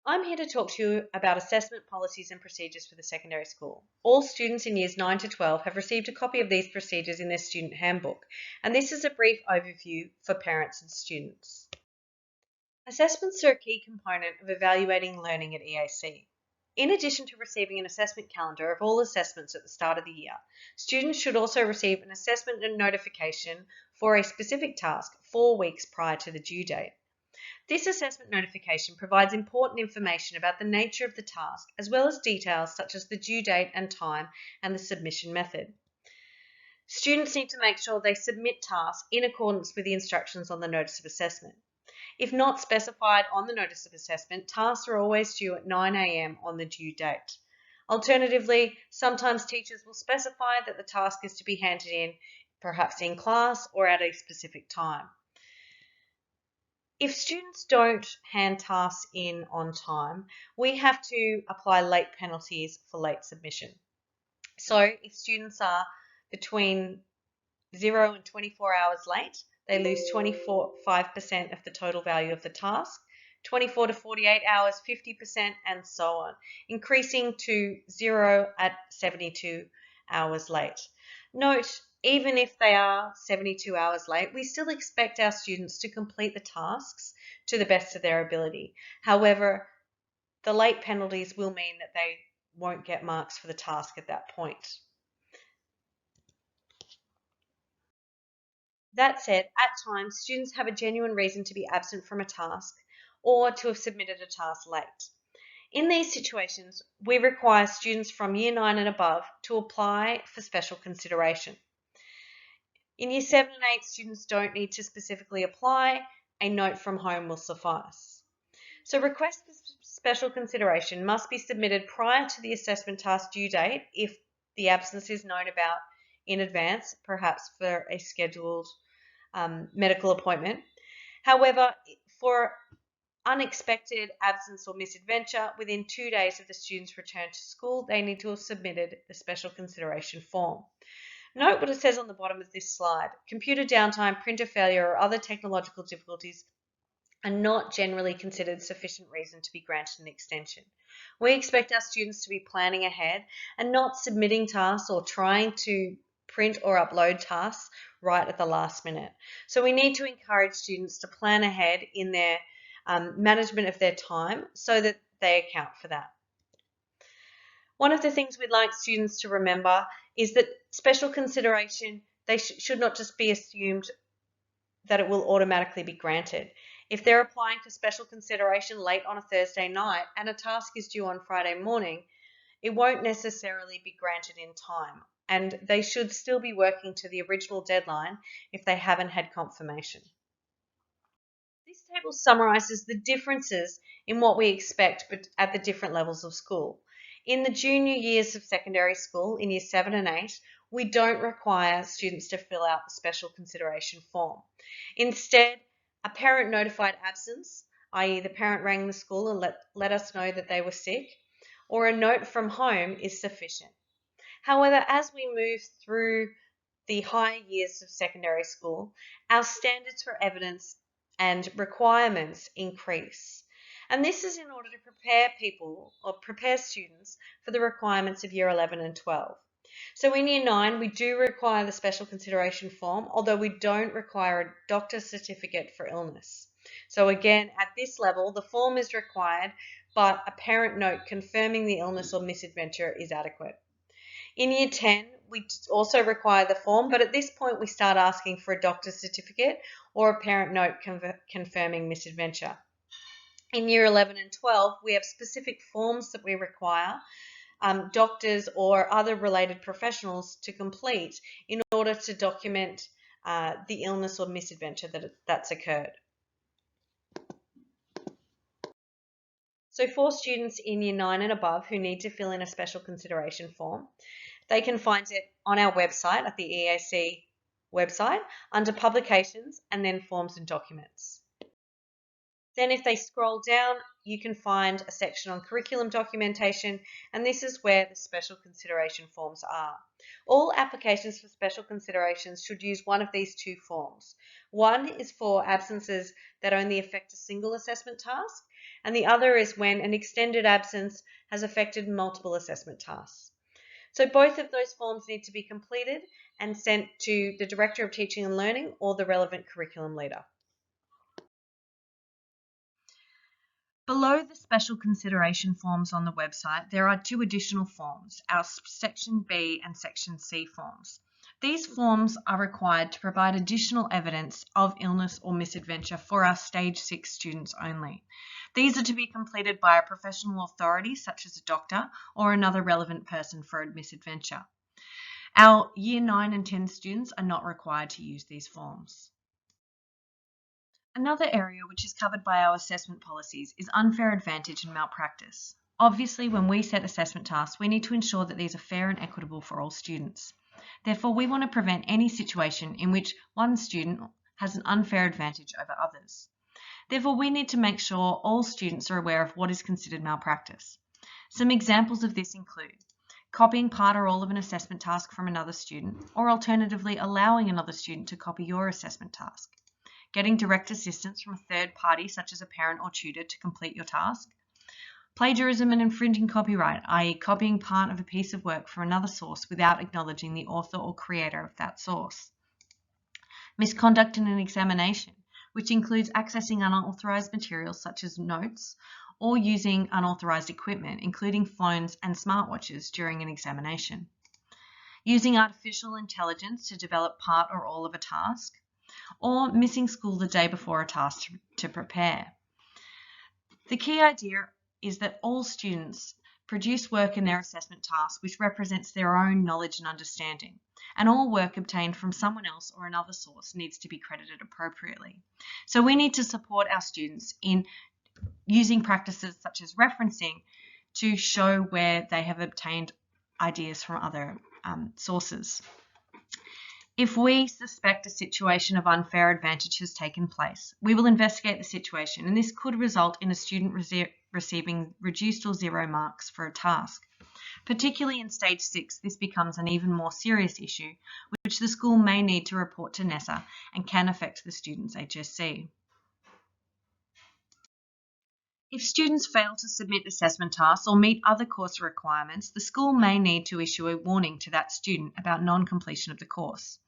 I'm here to talk to you about assessment policies and procedures for the secondary school. All students in years 9 to 12 have received a copy of these procedures in their student handbook, and this is a brief overview for parents and students. Assessments are a key component of evaluating learning at EAC. In addition to receiving an assessment calendar of all assessments at the start of the year, students should also receive an assessment notification for a specific task 4 weeks prior to the due date. This assessment notification provides important information about the nature of the task, as well as details such as the due date and time and the submission method. Students need to make sure they submit tasks in accordance with the instructions on the Notice of Assessment. If not specified on the Notice of Assessment, tasks are always due at 9 a.m. on the due date. Alternatively, sometimes teachers will specify that the task is to be handed in, perhaps in class or at a specific time. If students don't hand tasks in on time, we have to apply late penalties for late submission. So if students are between 0 and 24 hours late, they lose 5% of the total value of the task, 24 to 48 hours, 50%, and so on, increasing to 0 at 72 hours late. Note, even if they are 72 hours late, we still expect our students to complete the tasks to the best of their ability. However, the late penalties will mean that they won't get marks for the task at that point. That said, at times, students have a genuine reason to be absent from a task or to have submitted a task late. In these situations, we require students from Year 9 and above to apply for special consideration. In Year 7 and 8, students don't need to specifically apply. A note from home will suffice. So requests for special consideration must be submitted prior to the assessment task due date if the absence is known about in advance, perhaps for a scheduled medical appointment. However, for unexpected absence or misadventure, within 2 days of the student's return to school, they need to have submitted the special consideration form. Note what it says on the bottom of this slide. Computer downtime, printer failure, or other technological difficulties are not generally considered sufficient reason to be granted an extension. We expect our students to be planning ahead and not submitting tasks or trying to print or upload tasks right at the last minute. So we need to encourage students to plan ahead in their management of their time so that they account for that. One of the things we'd like students to remember is that special consideration, they should not just be assumed that it will automatically be granted. If they're applying for special consideration late on a Thursday night and a task is due on Friday morning, it won't necessarily be granted in time, and they should still be working to the original deadline if they haven't had confirmation. This table summarizes the differences in what we expect at the different levels of school. In the junior years of secondary school, in Year 7 and 8, we don't require students to fill out the special consideration form. Instead, a parent notified absence, i.e. the parent rang the school and let us know that they were sick, or a note from home is sufficient. However, as we move through the higher years of secondary school, our standards for evidence and requirements increase. And this is in order to prepare students for the requirements of Year 11 and 12. So in Year 9, we do require the special consideration form, although we don't require a doctor's certificate for illness. So again, at this level, the form is required, but a parent note confirming the illness or misadventure is adequate. In Year 10, we also require the form, but at this point we start asking for a doctor's certificate or a parent note confirming misadventure. In Year 11 and 12, we have specific forms that we require doctors or other related professionals to complete in order to document the illness or misadventure that's occurred. So for students in Year 9 and above who need to fill in a special consideration form, they can find it on our website at the EAC website under publications and then forms and documents. Then if they scroll down, you can find a section on curriculum documentation, and this is where the special consideration forms are. All applications for special considerations should use one of these two forms. One is for absences that only affect a single assessment task, and the other is when an extended absence has affected multiple assessment tasks. So both of those forms need to be completed and sent to the Director of Teaching and Learning or the relevant curriculum leader. Below the special consideration forms on the website, there are two additional forms, our Section B and Section C forms. These forms are required to provide additional evidence of illness or misadventure for our Stage 6 students only. These are to be completed by a professional authority such as a doctor or another relevant person for a misadventure. Our Year 9 and 10 students are not required to use these forms. Another area which is covered by our assessment policies is unfair advantage and malpractice. Obviously, when we set assessment tasks, we need to ensure that these are fair and equitable for all students. Therefore, we want to prevent any situation in which one student has an unfair advantage over others. Therefore, we need to make sure all students are aware of what is considered malpractice. Some examples of this include copying part or all of an assessment task from another student, or alternatively allowing another student to copy your assessment task. Getting direct assistance from a third party, such as a parent or tutor, to complete your task. Plagiarism and infringing copyright, i.e. copying part of a piece of work from another source without acknowledging the author or creator of that source. Misconduct in an examination, which includes accessing unauthorized materials such as notes or using unauthorized equipment, including phones and smartwatches during an examination. Using artificial intelligence to develop part or all of a task, or missing school the day before a task to prepare. The key idea is that all students produce work in their assessment task which represents their own knowledge and understanding, and all work obtained from someone else or another source needs to be credited appropriately. So we need to support our students in using practices such as referencing to show where they have obtained ideas from other sources. If we suspect a situation of unfair advantage has taken place, we will investigate the situation, and this could result in a student receiving reduced or 0 marks for a task. Particularly in Stage 6, this becomes an even more serious issue, which the school may need to report to NESA and can affect the student's HSC. If students fail to submit assessment tasks or meet other course requirements, the school may need to issue a warning to that student about non-completion of the course.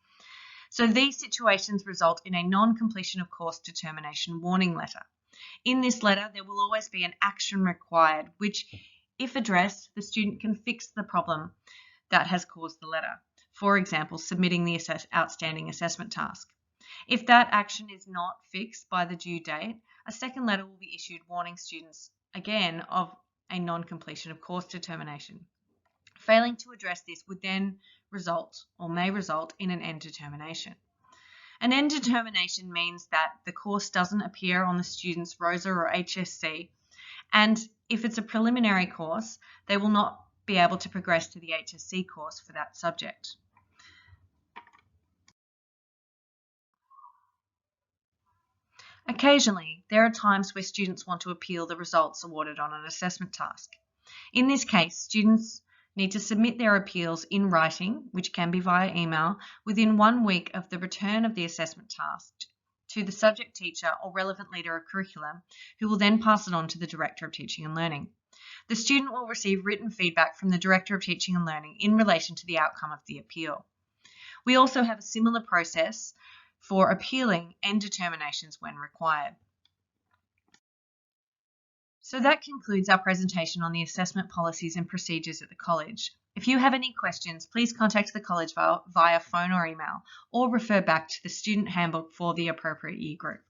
So these situations result in a non-completion of course determination warning letter. In this letter, there will always be an action required, which, if addressed, the student can fix the problem that has caused the letter. For example, submitting the outstanding assessment task. If that action is not fixed by the due date, a second letter will be issued warning students again of a non-completion of course determination. Failing to address this would then result or may result in an end determination. An end determination means that the course doesn't appear on the student's ROSA or HSC, and if it's a preliminary course, they will not be able to progress to the HSC course for that subject. Occasionally, there are times where students want to appeal the results awarded on an assessment task. In this case, students need to submit their appeals in writing, which can be via email, within 1 week of the return of the assessment task to the subject teacher or relevant leader of curriculum, who will then pass it on to the Director of Teaching and Learning. The student will receive written feedback from the Director of Teaching and Learning in relation to the outcome of the appeal. We also have a similar process for appealing end determinations when required. So that concludes our presentation on the assessment policies and procedures at the college. If you have any questions, please contact the college via phone or email, or refer back to the student handbook for the appropriate year group.